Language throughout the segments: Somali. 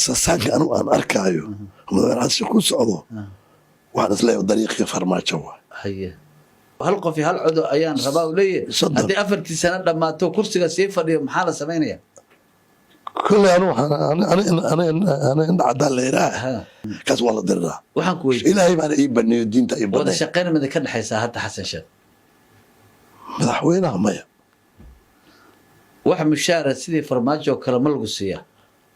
ساسانك أنا أركايو مدحوين حسن شيخ كسعودو واحد اسلام طريقي فرماجة هي هل في هالعدو أيان ربا ولي هدي أفرتي سنة لما تو كرسي سيفر يوم حالة سمينية كل أنا عدال ليراه كاس والله درا وحن كويس إلهي ما يبني الدين تيبني وهذا شقينا من ذكر الحيسة حتى حسن شيخ مدحوينها مية واحد مشارة سيدي فرماجة وكلام القصية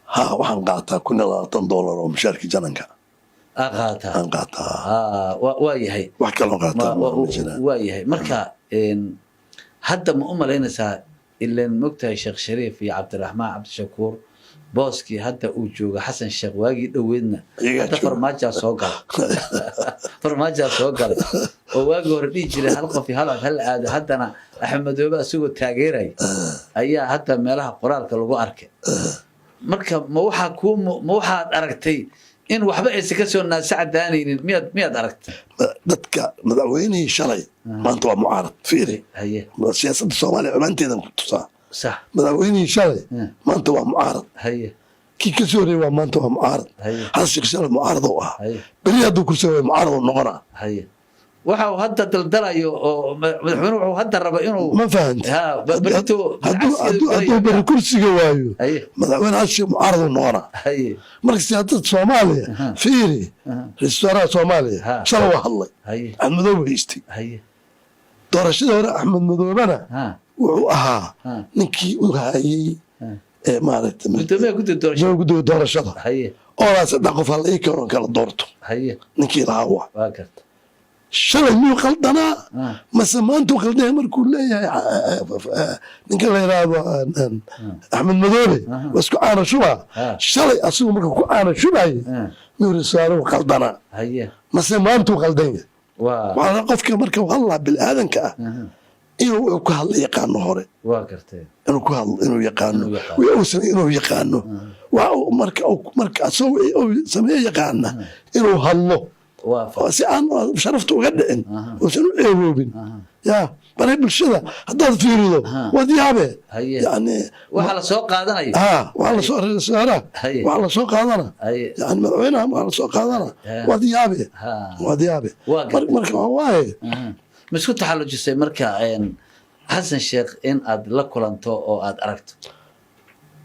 ها وحن قاعدة كنا $10 ومشاركة جننك أقاطها أنقاطها واي هي وحكي لهم قاطها واي هي مركا حتى ما لنا سا إلا مقتها الشيخ شريف في عبد الرحمن عبد الشكور بوسكي حتى وجوه حسن الشيخ واجي دوينا حتى فرماجة سوقل فرماجة سوقل وواجي وردي جري حلقة في هلا حتى أنا أحمد وبا سوق التاجيري أيها حتى مالها قرار كلو أركي مركا موحى كوم موحى أركتي إن وحبا إسكاسو الناس سعداني مياد أركت dadka madaxweynihii shalay maanta waa mucaarad fiiri siyaasadda Soomaaliya amaanteedan ku tusaa صح madaxweynihii shalay maanta waa mucaarad kii ka soo reeyay maanta waa mucaarad hal shaqo shalay mucaarad oo ah bari hadduu ku soo mucaarad noqonaa waxa uu hadda daldalayo oo madaxweynuhu wuxuu hadda raba inuu ma fahanti ha barito hadduu bari kursiga waayo madaxweyne hal shaqo mucaarad noqonaa marka siyaasadda Soomaaliya fiiri restaurant Soomaaliya shalay waa hadlay Axmed Madoobe haystay doorashada hore Axmed Madoobena wuxuu ahaa ninkii u hayay maaragtay gudoomiyaha doorashada oo saddex qof hal ay kala doorto ninkii lahaa waa garta shalay miyuu qaldanaa mase maanta uu qaldanaa markuu leeyahay ninka la yiraahdo Axmed Madoobe waa isku caana shubaa shalay asigu markuu ku caana shubay miyuu risaalo qaldanaa mase maanta uu qaldan yahay waa qofka marka wallah bil aadanka inuu ku hadlo yaqaano hore waa gartay inuu ku hadlo inuu yaqaano wuxuu inuu yaqaano waa marka soo sameeyo yaqaana inuu hadlo si aan sharafta uga dhicin oo sanu eewoobin ya bari bulshada haddaad fiirido wadiyaabe yani waxa la soo qaadanayo waxa la soo reesaara waxa la soo qaadana yani madaxweynaha waxa la soo qaadana wadiyaabe marka waaye مسكو تحلجسي مركا حسن شيخ إن أد لكلانتو أو أد أركتو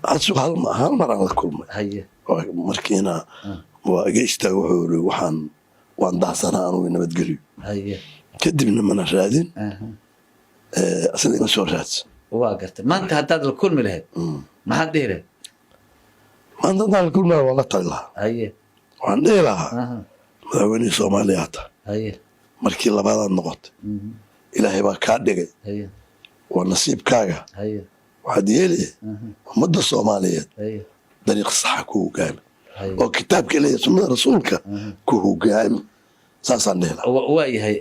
أسوق هالمرة لكل هي مركينا وجيشتا وحول وان دعسنا أنا وين بتجري هي كدبنا من الرادين أصلا ما سورات واقرت ما أنت هتاد الكل من هاد ما حد يره ما أنت هتاد الكل من والله طيلها هي وعندي لها مدعوني صوماليات هي markii labaad noqoto ilaahay baa ka dhigay waa nasiibkaaga waxaad yeelay ummadda Soomaaliyeed dariiq sax ku hogaami oo kitaabka Ilaahay sunnada rasuulka ku hogaami saasaan dheela waayahay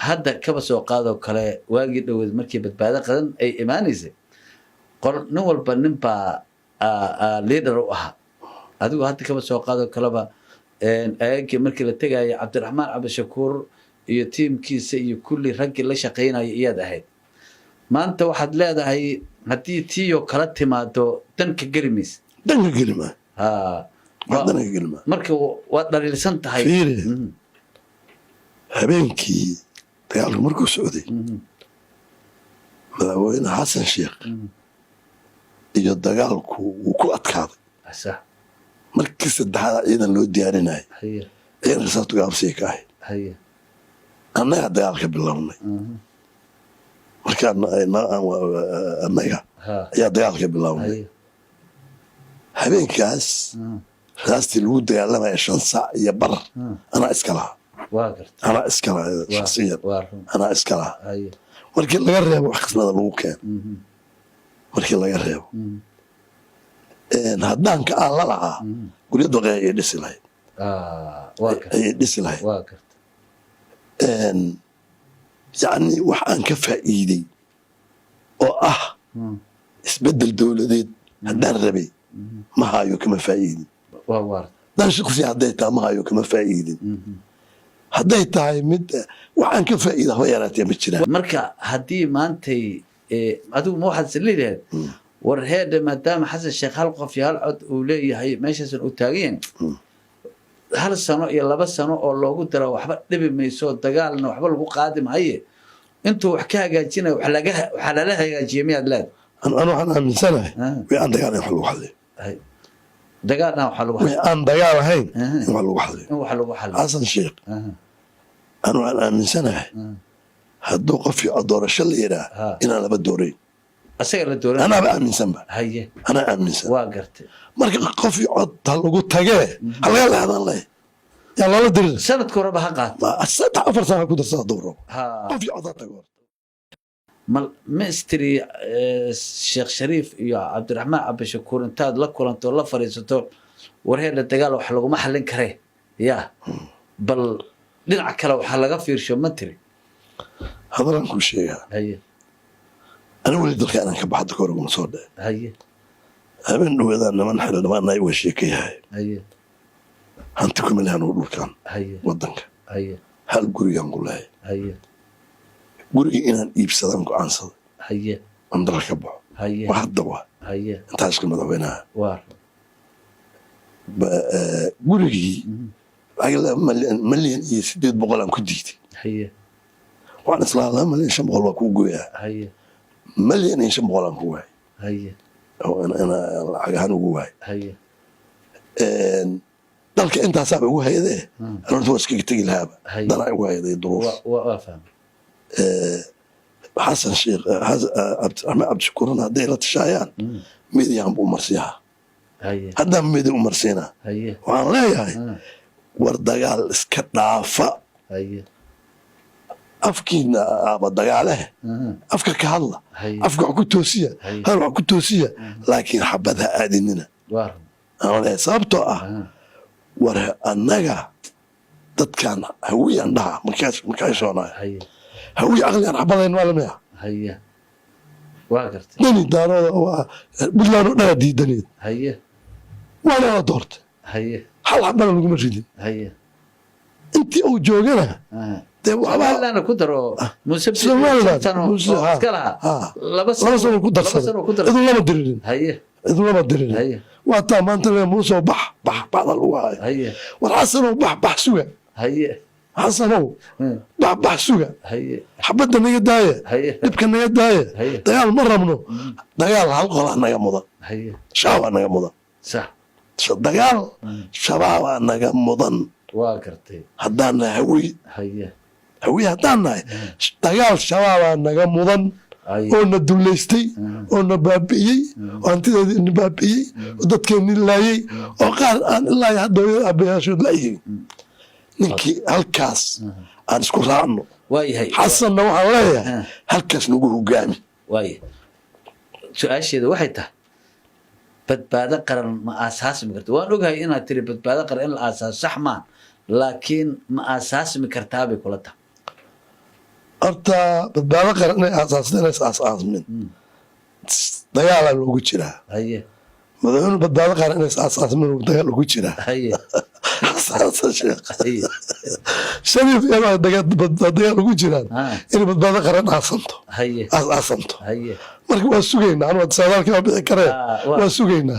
hadda kaba soo qaado kale waagi dhaweed markii badbaado qadan ay imaanaysay nin walba nin baa leader u ahaa adigu hadda kaba soo qaado kaleba ayaga markii la tagay Cabdiraxmaan Cabdishakuur iyo tiimkiisa iyo kulli raggi la shaqeynaya iyad ahayd maanta waxaad leedahay hadii tiyo kala timaado danka gelimis marka waa dhaliilsan tahay habeenkii dagaalku markuu socday madaxweyne xasan sheekh iyo dagaalku wuu ku adkaaday markii saddexaad ciidan loo diyaarinayay ciidan rasaatu gaabsii ka ahayd annaga dagaalka bilownay markaan annaga ayaa dagaalka bilownay habeenkaas raastii lagu dagaalamaya 5 saac iyo bar anaa iska lahaa shakhsiyan anaa iska lahaa markii laga reebo wax qismada lagu keen markii laga reebo haddaanka aan la lahaa guryo doqeey ay dhisi lahayd يعني وحان كفائيدي او اسبدل دولديد هدان ربي ما هايو كما فائيدي دان شخصي هديتا ما هايو كما فائيدي هديتا مد وحان كفائيدي هو يراتي مجران مركا هدي ما انتي ادو مو حد سليلة warheedha maadaama xasan sheekh hal qof iyo hal cod uu leeyahay meeshaasan u taageen hal sano iyo 2 sano oo loogu daro waxba dhibi mayso dagaalna waxba lagu qaadi maaye intuu wax ka hagaajinayo waxa lala hagaajiyo miyaad leedahay أنا waxaan aaminsanahay aan dagaal wax lagu xalliyo dagaalna waxa lagu xalliyo aan dagaal ahayn wax lagu xalliyo waxa lagu xalliyo xasan sheekh أنا waxaan aaminsanahay hadduu qof iyo doorasho la yiraahdo inaan laba doorayn asaga la dooran أنا aaminsan ba haye أنا aaminsan waa gartay marka qof iyo cod lagu tagee halaga leedan leh yaa lala dirin sanadka horeba ha qaat saddex afar sano ku darsaa dowro qof iyo cod tago مستري الشيخ شريف يا عبد الرحمن عبد الشكور انتاد لا كلنتو لا فريستو ورهيد الدغال wax lagu ma xalin kare ya bal dhinac kale waxa laga fiirsho ma tiri hadalan ku sheegaa haye ana wali dalka aan ka baxdo kor ugu soo dhaay haye habeen dhawada naman xilal ma ay washeekayay haye hanti ku milaan u dhulkan haye wadanka haye hal gurigan qulay haye guriga inaan iibsadaan go'aansado haye aan dalka baxo haye waxda waa haye intaas ka madaxweynaha waa gurigii مليون iyo 800 aan ku diiday haye waan islaam مليون 500 waa ku gooyaa haye مليون 500 aan ku waay haye oo ana lacagahan ugu waay haye dalka intaas aad ugu hayday runtii waa iska tagi lahaaba dana ugu hayday duruuf waa faham حسن شيخ عبد الشكور هذا لا تشايان ميديان بو مرسيها هذا ميدي مرسينا وان لا ياي وردغال اسك دافا افكينا ابا دغاله افكا كهلا افكا ku toosiya hal wax ku toosiya laakiin xabada aadinina انا sababto ah war anaga dadkan hawiyan dhaha markaas soonaa هوي أغلى عن حبضين ولا مياه هيا واقرت دني دارو بالله نادي دني هيا ولا دورت هيا حل حبنا لكم رجلين هيا انت او جوجنا ده والله انا كدرو مسبب كلها لبس كدر اذا لما درين هيا اذا لما درين هيا واتا ما انت موسى بح بعض الواي هيا والحسن بح سوى هيا حسنو بح سوى هيا حبدنا نيا دايه دبك نيا دايه ديال مره منو ديال هالقول نيا مدن هيا شاو نيا مدن صح ديال شباب نيا مدن واقرتي هدانا هوي هيا هوي هدانا ديال شباب نيا مدن oo na duleystay oo na baabi'iyay oo antidii na baabi'iyay oo dadkeenii laayay oo qaar aan ilaa hadda abayaashood laayay ninkii halkaas aan isku raacno waayahay xasanna waxaan leeyahay halkaas nagu hogaami waayahay su-aasheeda waxay tahay badbaado qaran ma aasaasmi karta waan ogahay inaad tiri badbaado qaran in la aasaaso sax maan laakiin ma aasaasmi kartaa bay kula tahay horta badbaado qaran inay aasaasda inays aasaasmin dagaalaa loogu jiraa haye madaxweyne badbaado qaran inays aasaasmin dagaal loogu jiraa haye شريف يا دقيقة ugu jiraan in badbaado qaran aasanto haye aasanto haye marka waa sugeynaa anu sadaalka bixi kareen waa sugeynaa